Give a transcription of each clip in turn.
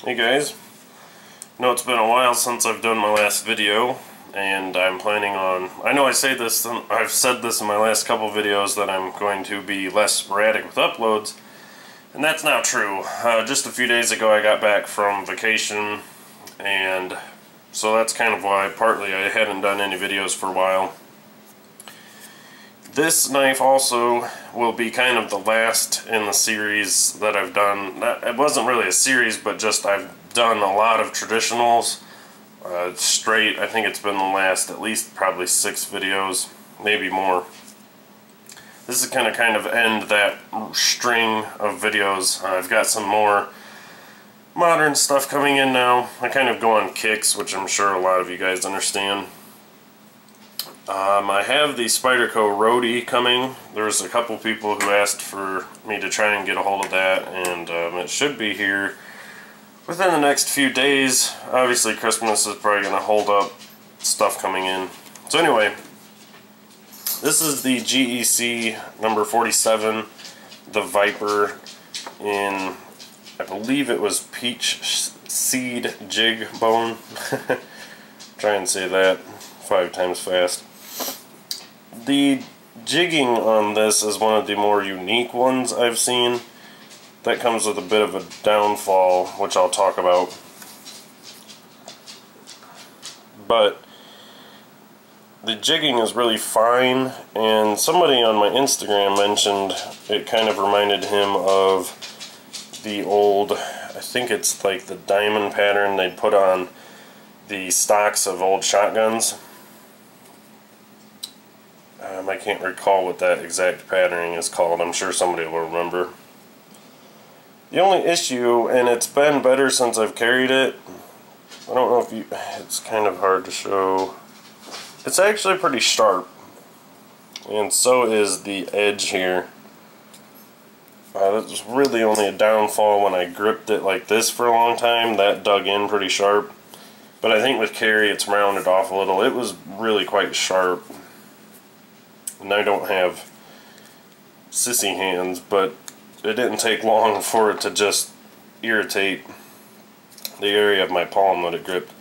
Hey guys, I know it's been a while since I've done my last video, and I'm planning on, I know I say this, I've said this in my last couple videos that I'm going to be less sporadic with uploads, and that's not true. Just a few days ago I got back from vacation, and so that's kind of why partly I hadn't done any videos for a while. This knife also will be kind of the last in the series that I've done. It wasn't really a series, but just I've done a lot of traditionals straight. I think it's been the last at least probably 6 videos, maybe more. This is kind of end that string of videos. I've got some more modern stuff coming in now. I kind of go on kicks, which I'm sure a lot of you guys understand. I have the Spyderco Roadie coming. There's a couple people who asked for me to try and get a hold of that, and it should be here within the next few days. Obviously Christmas is probably going to hold up stuff coming in. So anyway, this is the GEC number 47, the Viper, in, I believe it was Peachseed Jigged bone. Try and say that 5 times fast. The jigging on this is one of the more unique ones I've seen. That comes with a bit of a downfall, which I'll talk about. But the jigging is really fine, and somebody on my Instagram mentioned it kind of reminded him of the old, I think it's like the diamond pattern they'd put on the stocks of old shotguns. I can't recall what that exact patterning is called. I'm sure somebody will remember. The only issue, and it's been better since I've carried it, I don't know if you, it's kind of hard to show. It's actually pretty sharp, and so is the edge here. That was really only a downfall when I gripped it like this for a long time. That dug in pretty sharp. But I think with carry it's rounded off a little. It was really quite sharp. And I don't have sissy hands, but it didn't take long for it to just irritate the area of my palm that it gripped.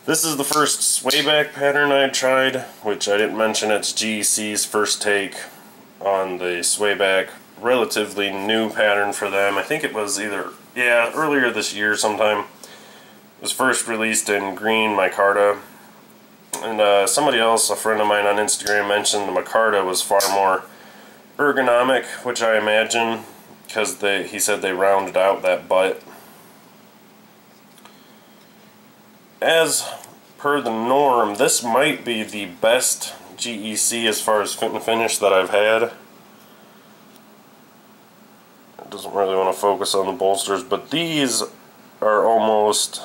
This is the first swayback pattern I tried, which I didn't mention. It's GEC's first take on the swayback. Relatively new pattern for them. I think it was earlier this year sometime. It was first released in green micarta. And somebody else, a friend of mine on Instagram, mentioned the micarta was far more ergonomic, which I imagine, because he said they rounded out that butt. As per the norm, this might be the best GEC as far as fit and finish that I've had. It doesn't really want to focus on the bolsters, but these are almost,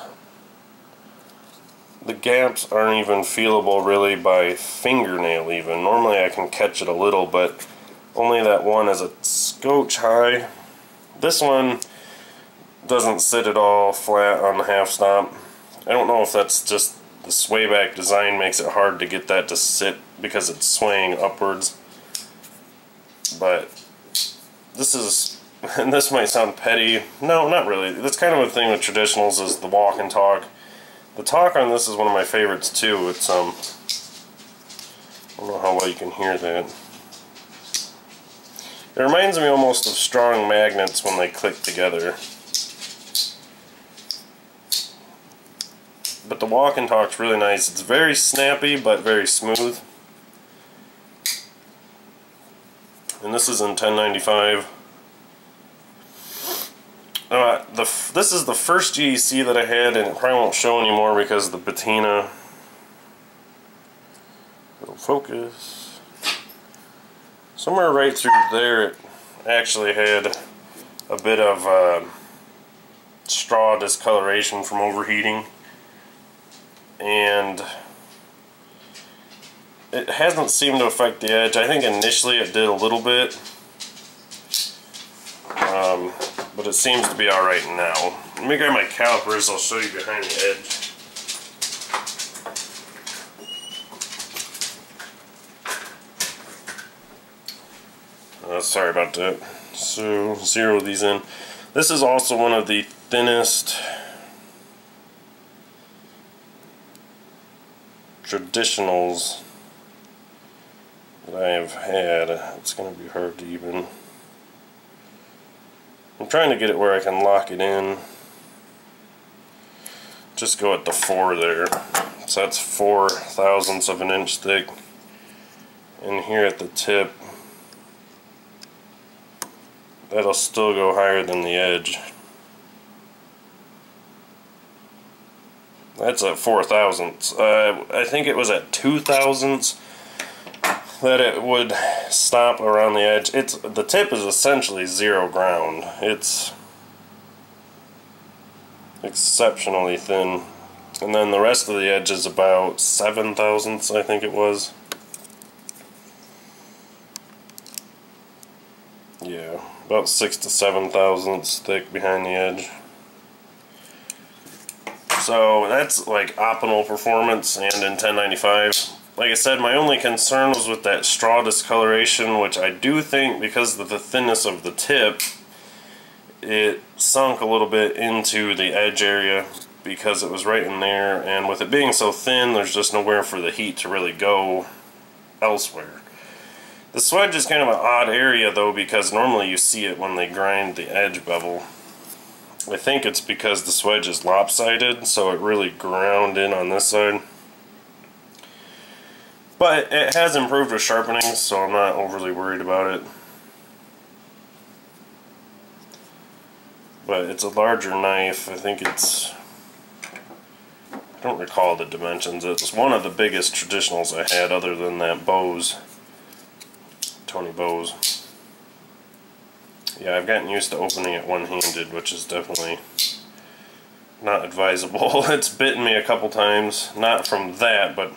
the gaps aren't even feelable really by fingernail even. Normally I can catch it a little, but only that one is a scotch high. This one doesn't sit at all flat on the half stomp. I don't know if that's just the swayback design makes it hard to get that to sit because it's swaying upwards. But this is, and this might sound petty. No, not really. That's kind of a thing with traditionals, is the walk and talk. The talk on this is one of my favorites too. It's I don't know how well you can hear that. It reminds me almost of strong magnets when they click together. But the walk and talk's really nice. It's very snappy but very smooth. And this is in 1095. This is the first GEC that I had, and it probably won't show anymore because of the patina. It'll focus. Somewhere right through there it actually had a bit of straw discoloration from overheating. And it hasn't seemed to affect the edge. I think initially it did a little bit. But it seems to be alright now. Let me grab my calipers, I'll show you behind the edge. Sorry about that. So, zero these in. This is also one of the thinnest traditionals that I have had. It's going to be hard to even... I'm trying to get it where I can lock it in. Just go at the 4 there. So that's 4/1000ths of an inch thick. And here at the tip, that'll still go higher than the edge. That's at 4/1000ths. I think it was at 2/1000ths that it would stop around the edge. The tip is essentially zero ground. It's exceptionally thin. And then the rest of the edge is about 7/1000ths, I think it was. Yeah, about 6 to 7/1000ths thick behind the edge. So that's like optimal performance and in 1095. Like I said, my only concern was with that straw discoloration, which I do think because of the thinness of the tip, it sunk a little bit into the edge area because it was right in there, and with it being so thin, there's just nowhere for the heat to really go elsewhere. The swedge is kind of an odd area though, because normally you see it when they grind the edge bevel. I think it's because the swedge is lopsided, so it really ground in on this side. But it has improved with sharpening, so I'm not overly worried about it. But it's a larger knife. I think it's... I don't recall the dimensions. It's one of the biggest traditionals I had other than that Bose. Tony Bose. Yeah, I've gotten used to opening it one-handed, which is definitely not advisable. It's bitten me a couple times. Not from that, but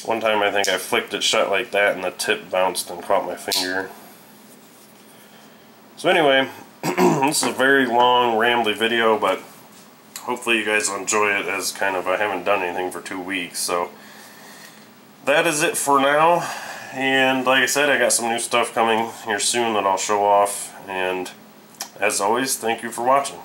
one time I think I flicked it shut like that and the tip bounced and caught my finger. So anyway, this is a very long, rambly video, but hopefully you guys will enjoy it, as kind of I haven't done anything for 2 weeks. So that is it for now. And like I said, I got some new stuff coming here soon that I'll show off. And as always, thank you for watching.